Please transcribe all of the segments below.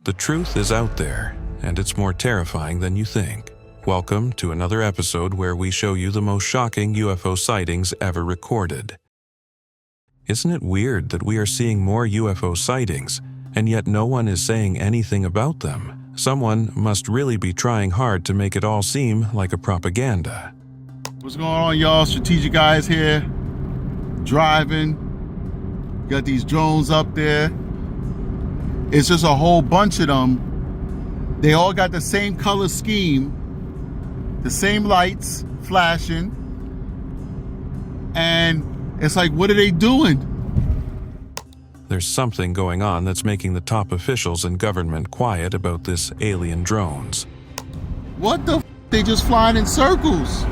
The truth is out there, and it's more terrifying than you think. Welcome to another episode where we show you the most shocking UFO sightings ever recorded. Isn't it weird that we are seeing more UFO sightings, and yet no one is saying anything about them? Someone must really be trying hard to make it all seem like a propaganda. What's going on, y'all? Strategic Guys here, driving. Got these drones up there. It's just a whole bunch of them. They all got the same color scheme, the same lights flashing, and it's like, what are they doing? There's something going on that's making the top officials in government quiet about this alien drones. What the f? They just flying in circles.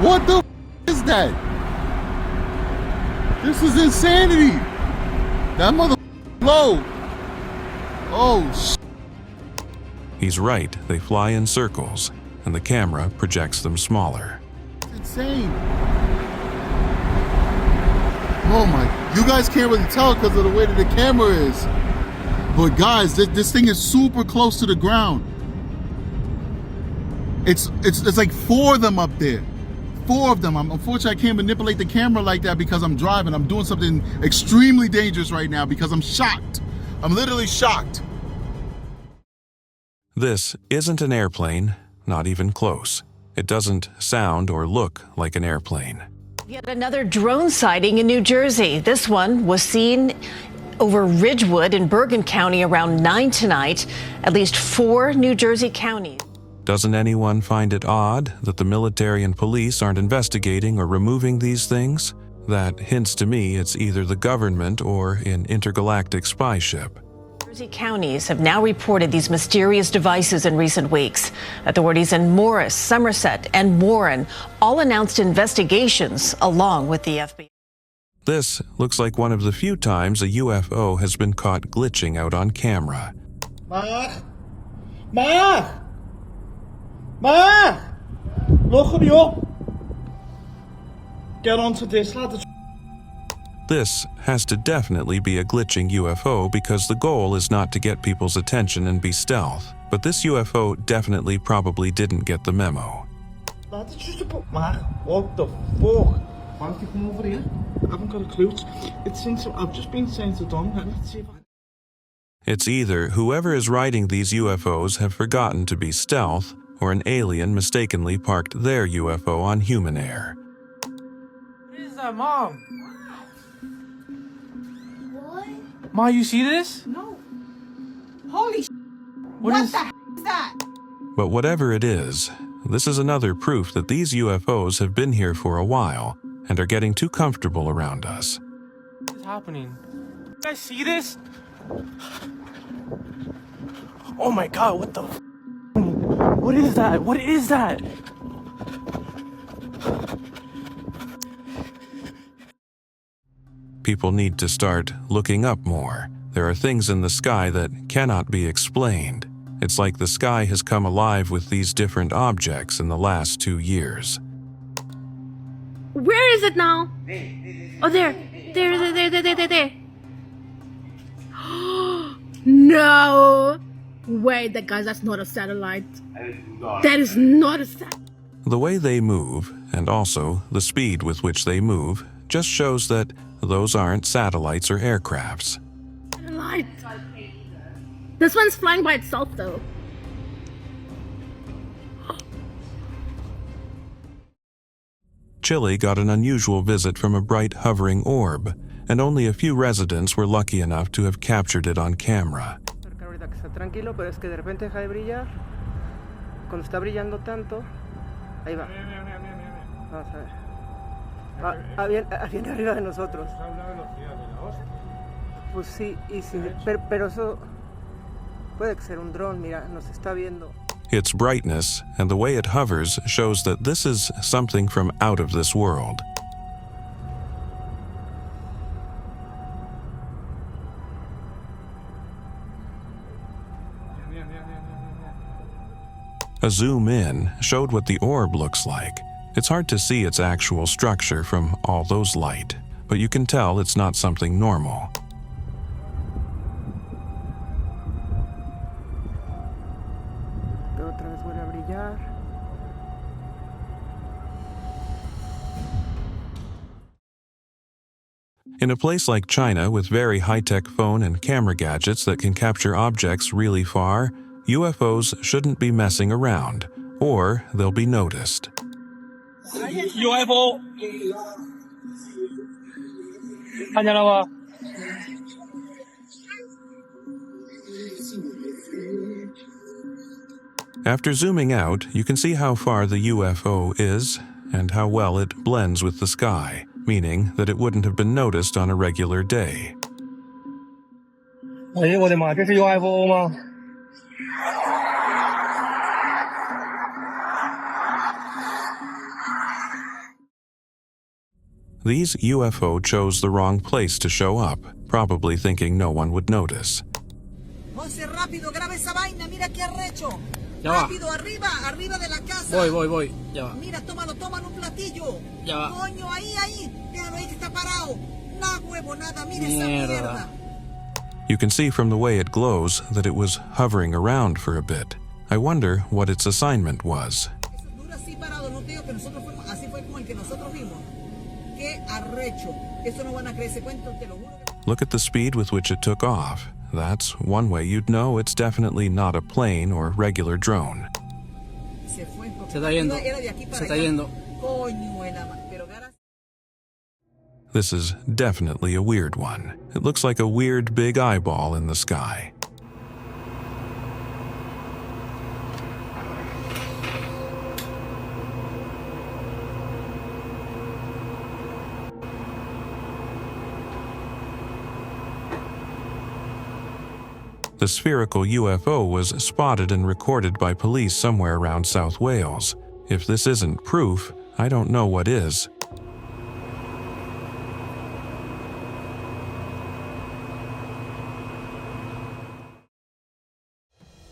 What the f is that? This is insanity. That mother low. Oh, sh. He's right, they fly in circles, and the camera projects them smaller. It's insane. Oh my, you guys can't really tell because of the way that the camera is. But guys, this thing is super close to the ground. It's like 4 of them up there. 4 of them. Unfortunately, I can't manipulate the camera like that because I'm driving. I'm doing something extremely dangerous right now because I'm shocked. I'm literally shocked. This isn't an airplane, not even close. It doesn't sound or look like an airplane. Yet another drone sighting in New Jersey. This one was seen over Ridgewood in Bergen County around 9 tonight. At least 4 New Jersey counties. Doesn't anyone find it odd that the military and police aren't investigating or removing these things? That hints to me it's either the government or an intergalactic spy ship. Jersey counties have now reported these mysterious devices in recent weeks. Authorities in Morris, Somerset, and Warren all announced investigations along with the FBI. This looks like one of the few times a UFO has been caught glitching out on camera. Ma! Look at you! Get onto this, lad. This has to definitely be a glitching UFO because the goal is not to get people's attention and be stealth. But this UFO definitely probably didn't get the memo. Lad, it's just a book. Ma, what the fuck? Why don't you come over here? I haven't got a clue. It's since I've just been saying to Don, let's see if I... It's either whoever is writing these UFOs have forgotten to be stealth, or an alien mistakenly parked their UFO on human air. What is that, Mom? What? Ma, you see this? No. Holy sh**. What What is- the is that? But whatever it is, this is another proof that these UFOs have been here for a while and are getting too comfortable around us. What is happening? You guys see this? Oh my god, what the f***? What is that? What is that? People need to start looking up more. There are things in the sky that cannot be explained. It's like the sky has come alive with these different objects in the last 2 years. Where is it now? Oh, there. There. No. Wait, guys, that's not a satellite. That is not a satellite. The way they move, and also the speed with which they move, just shows that those aren't satellites or aircrafts. Satellite. This one's flying by itself, though. Chile got an unusual visit from a bright hovering orb, and only a few residents were lucky enough to have captured it on camera. Ahorita que está tranquilo, pero es que de repente deja de brillar. Cuando está brillando tanto, ahí va. Vamos a ver. Viene arriba de nosotros. Pues sí, y sí, pero eso puede que sea un dron, mira, nos está viendo. Its brightness and the way it hovers shows that this is something from out of this world. A zoom in showed what the orb looks like. It's hard to see its actual structure from all those light, but you can tell it's not something normal. Otra vez vuelve a brillar. In a place like China with very high-tech phone and camera gadgets that can capture objects really far, UFOs shouldn't be messing around, or they'll be noticed. UFO 看见了吗？ After zooming out, you can see how far the UFO is and how well it blends with the sky, meaning that it wouldn't have been noticed on a regular day. 哎呀，我的妈，这是 UFO 吗？ These UFO chose the wrong place to show up, probably thinking no one would notice. Monse, rápido, graba esa vaina, mira qué arrecho. Ya va. Rápido, arriba de la casa. Voy, ya va. Mira, tómalo en un platillo. Ya va. Coño, ahí. Déjalo ahí que está parado. Nada, huevo, nada, mira esa mierda. You can see from the way it glows that it was hovering around for a bit. I wonder what its assignment was. Dura así parado, no te digo que nosotros fuimos, así fue como el que nosotros vimos. Qué arrecho. Eso no van a creer ese cuento, te lo juro. Look at the speed with which it took off. That's one way you'd know it's definitely not a plane or regular drone. Se fue porque Se está yendo. era de aquí para Se está allá. yendo. Coño, pero gracias. This is definitely a weird one. It looks like a weird big eyeball in the sky. The spherical UFO was spotted and recorded by police somewhere around South Wales. If this isn't proof, I don't know what is.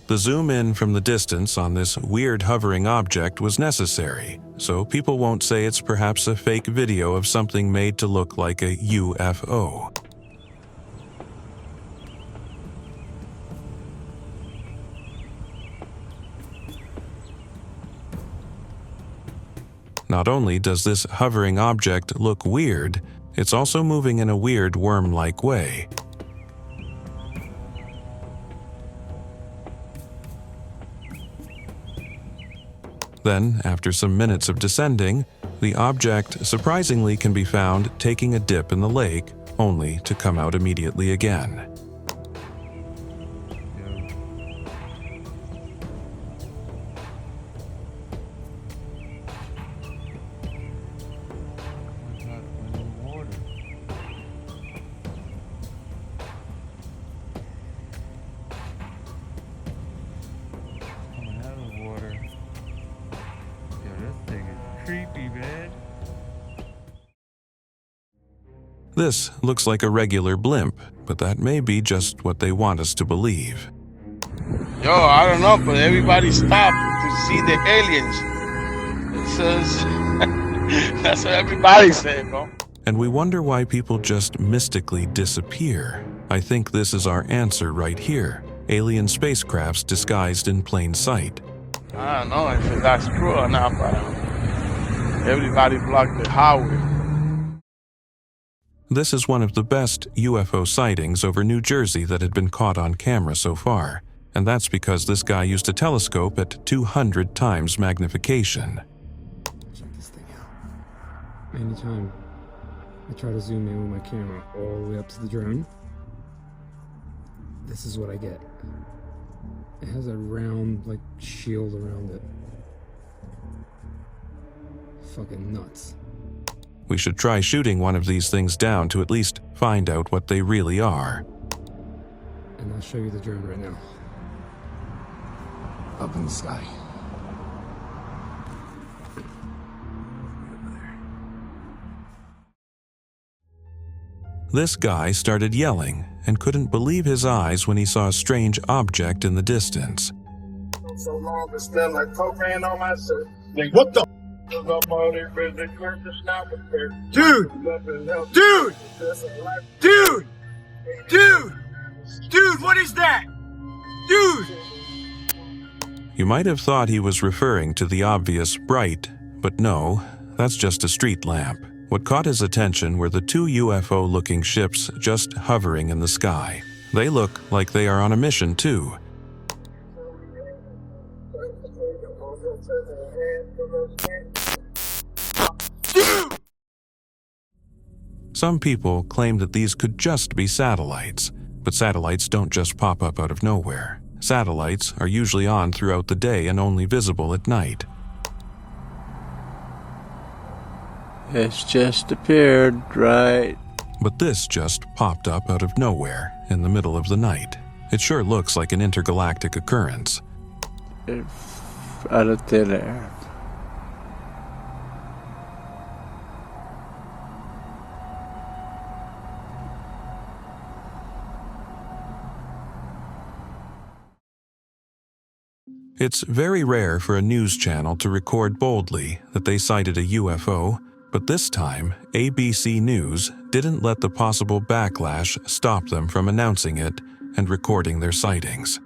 The zoom in from the distance on this weird hovering object was necessary, so people won't say it's perhaps a fake video of something made to look like a UFO. Not only does this hovering object look weird, it's also moving in a weird worm-like way. Then, after some minutes of descending, the object surprisingly can be found taking a dip in the lake, only to come out immediately again. Creepy, man. This looks like a regular blimp, but that may be just what they want us to believe. Yo, I don't know, but everybody stopped to see the aliens. It says, that's what everybody said, bro. And we wonder why people just mystically disappear. I think this is our answer right here. Alien spacecrafts disguised in plain sight. I don't know if that's true or not, but everybody blocked the highway. This is one of the best UFO sightings over New Jersey that had been caught on camera so far, and that's because this guy used a telescope at 200 times magnification. Check this thing out. Anytime I try to zoom in with my camera all the way up to the drone, this is what I get. It has a round, like, shield around it. Fucking nuts. We should try shooting one of these things down to at least find out what they really are. And I'll show you the drone right now. Up in the sky. This guy started yelling and couldn't believe his eyes when he saw a strange object in the distance. So long, but still like cocaine on my shirt. Like, what the? Dude! Dude, what is that? Dude! You might have thought he was referring to the obvious bright, but no, that's just a street lamp. What caught his attention were the two UFO-looking ships just hovering in the sky. They look like they are on a mission too. Some people claim that these could just be satellites, but satellites don't just pop up out of nowhere. Satellites are usually on throughout the day and only visible at night. It's just appeared, right? But this just popped up out of nowhere in the middle of the night. It sure looks like an intergalactic occurrence. Out of thin air. It's very rare for a news channel to record boldly that they sighted a UFO, but this time, ABC News didn't let the possible backlash stop them from announcing it and recording their sightings.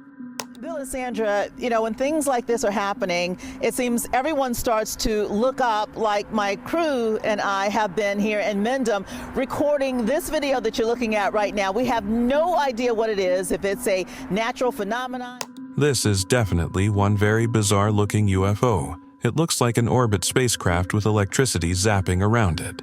Bill and Sandra, you know, when things like this are happening, it seems everyone starts to look up, like my crew and I have been here in Mendham recording this video that you're looking at right now. We have no idea what it is, if it's a natural phenomenon. This is definitely one very bizarre-looking UFO. It looks like an orbit spacecraft with electricity zapping around it.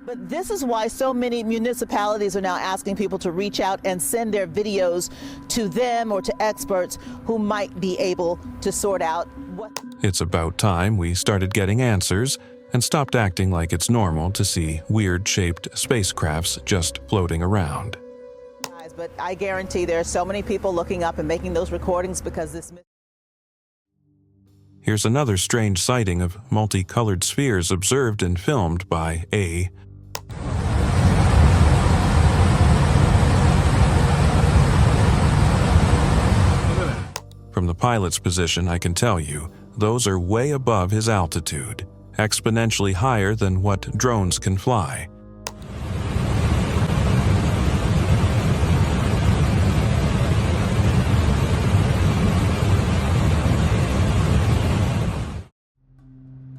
But this is why so many municipalities are now asking people to reach out and send their videos to them or to experts who might be able to sort out what... It's about time we started getting answers and stopped acting like it's normal to see weird-shaped spacecrafts just floating around. But I guarantee there are so many people looking up and making those recordings because this... Here's another strange sighting of multicolored spheres observed and filmed by A. From the pilot's position, I can tell you, those are way above his altitude, exponentially higher than what drones can fly.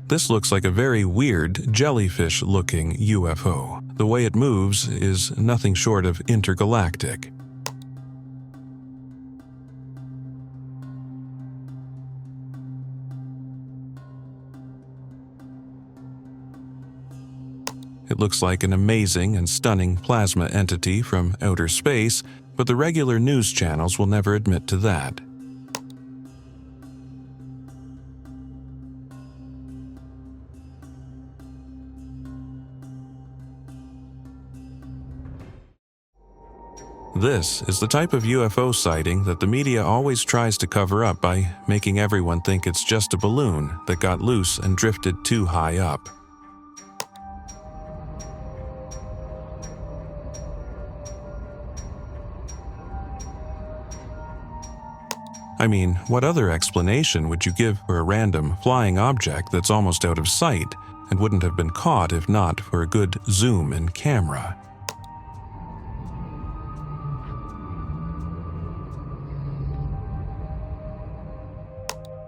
This looks like a very weird, jellyfish-looking UFO. The way it moves is nothing short of intergalactic. It looks like an amazing and stunning plasma entity from outer space, but the regular news channels will never admit to that. This is the type of UFO sighting that the media always tries to cover up by making everyone think it's just a balloon that got loose and drifted too high up. I mean, what other explanation would you give for a random flying object that's almost out of sight and wouldn't have been caught if not for a good zoom in camera?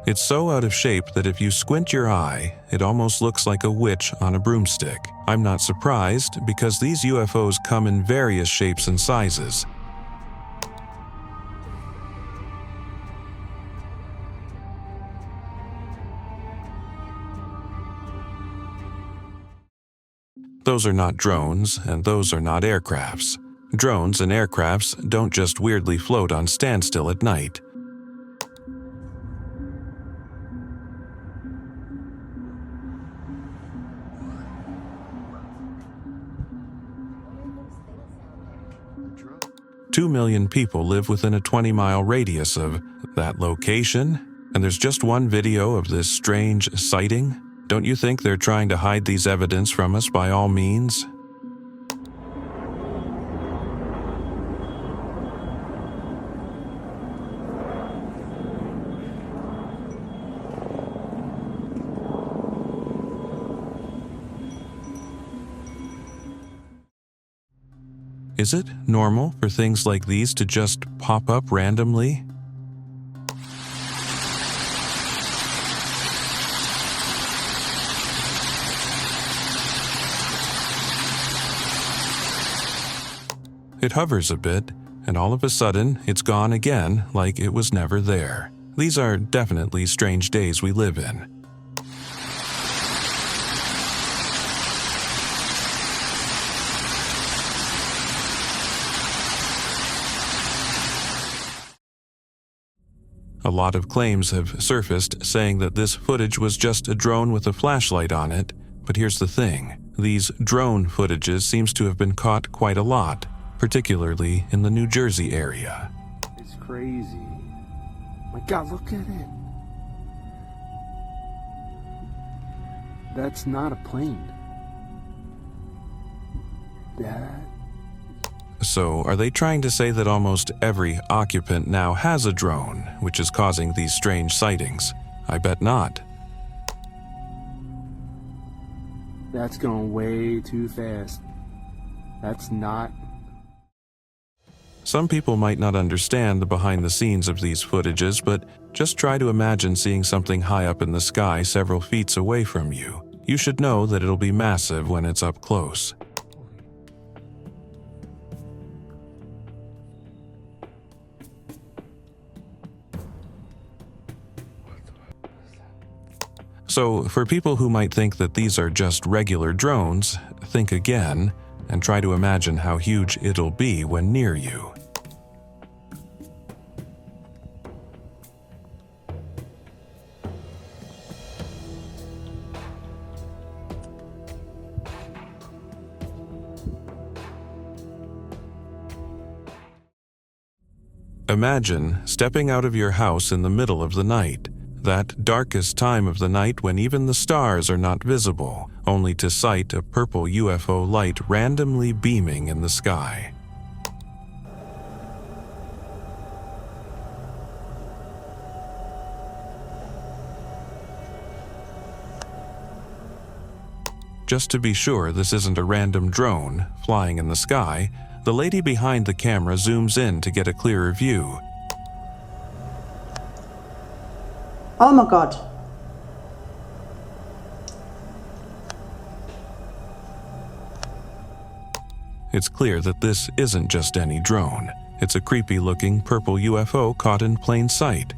It's so out of shape that if you squint your eye, it almost looks like a witch on a broomstick. I'm not surprised because these UFOs come in various shapes and sizes. Those are not drones, and those are not aircrafts. Drones and aircrafts don't just weirdly float on standstill at night. Two million people live within a 20-mile radius of that location, and there's just one video of this strange sighting? Don't you think they're trying to hide these evidence from us by all means? Is it normal for things like these to just pop up randomly? It hovers a bit, and all of a sudden, it's gone again like it was never there. These are definitely strange days we live in. A lot of claims have surfaced saying that this footage was just a drone with a flashlight on it, but here's the thing. These drone footages seems to have been caught quite a lot, particularly in the New Jersey area. It's crazy. My God, look at it. That's not a plane. That... So, are they trying to say that almost every occupant now has a drone, which is causing these strange sightings? I bet not. That's going way too fast. That's not... Some people might not understand the behind the scenes of these footages, but just try to imagine seeing something high up in the sky several feet away from you. You should know that it'll be massive when it's up close. So, for people who might think that these are just regular drones, think again and try to imagine how huge it'll be when near you. Imagine stepping out of your house in the middle of the night, that darkest time of the night when even the stars are not visible, only to sight a purple UFO light randomly beaming in the sky. Just to be sure this isn't a random drone flying in the sky, the lady behind the camera zooms in to get a clearer view. Oh my God. It's clear that this isn't just any drone. It's a creepy-looking purple UFO caught in plain sight.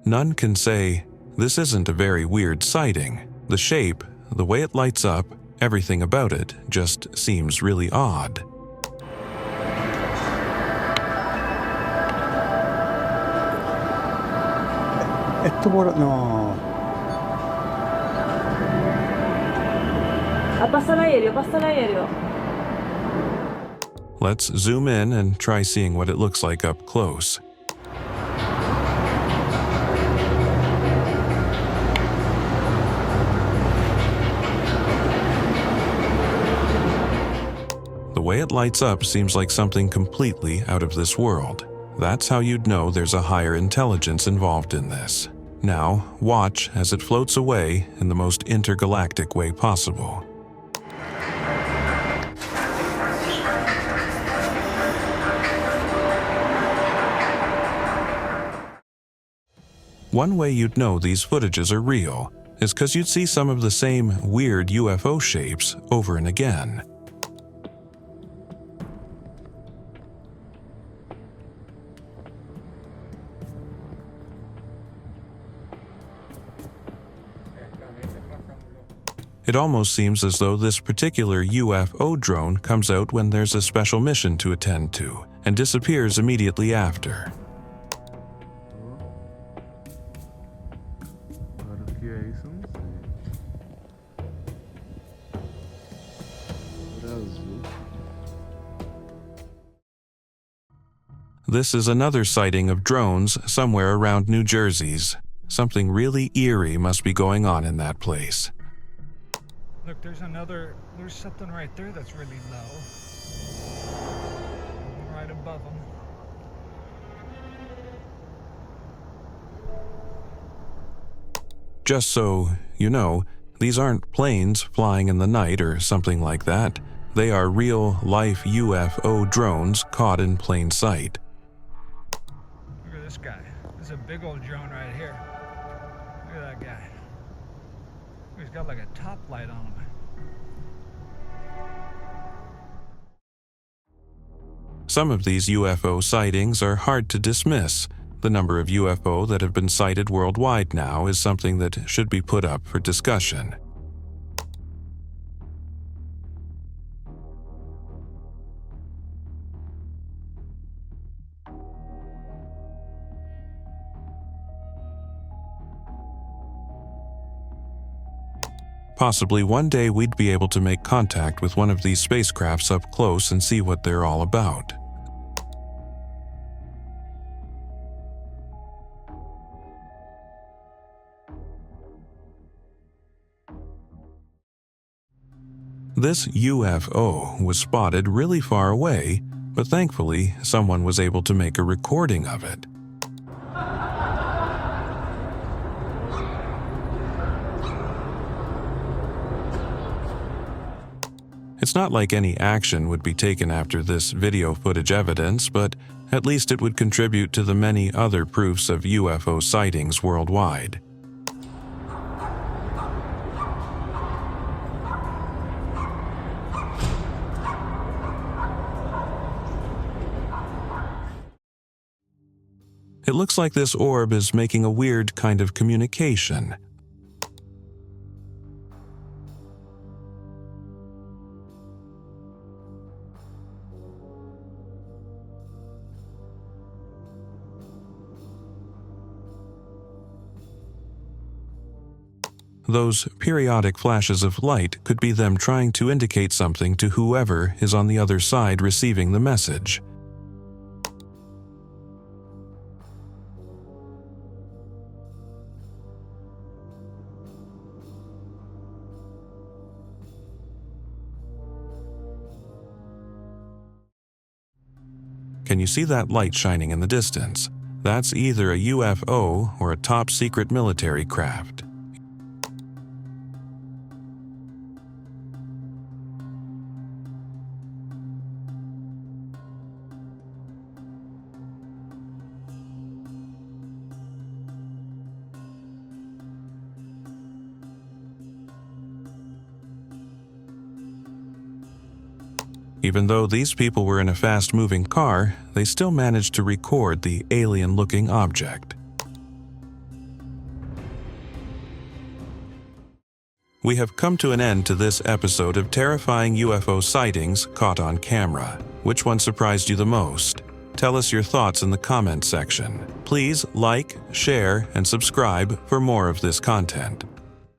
None can say, this isn't a very weird sighting. The shape, the way it lights up, everything about it just seems really odd. No. Passa l'aereo. Let's zoom in and try seeing what it looks like up close. The way it lights up seems like something completely out of this world. That's how you'd know there's a higher intelligence involved in this. Now, watch as it floats away in the most intergalactic way possible. One way you'd know these footages are real is because you'd see some of the same weird UFO shapes over and again. It almost seems as though this particular UFO drone comes out when there's a special mission to attend to, and disappears immediately after. This is another sighting of drones somewhere around New Jersey's. Something really eerie must be going on in that place. Look, there's something right there that's really low. Right above them. Just so you know, these aren't planes flying in the night or something like that. They are real-life UFO drones caught in plain sight. Look at this guy. This is a big old drone right here. Look at that guy. got like a top light on them. Some of these UFO sightings are hard to dismiss. The number of UFO that have been sighted worldwide now is something that should be put up for discussion. Possibly one day we'd be able to make contact with one of these spacecrafts up close and see what they're all about. This UFO was spotted really far away, but thankfully someone was able to make a recording of it. It's not like any action would be taken after this video footage evidence, but at least it would contribute to the many other proofs of UFO sightings worldwide. It looks like this orb is making a weird kind of communication. Those periodic flashes of light could be them trying to indicate something to whoever is on the other side receiving the message. Can you see that light shining in the distance? That's either a UFO or a top-secret military craft. Even though these people were in a fast-moving car, they still managed to record the alien-looking object. We have come to an end to this episode of terrifying UFO sightings caught on camera. Which one surprised you the most? Tell us your thoughts in the comment section. Please like, share, and subscribe for more of this content.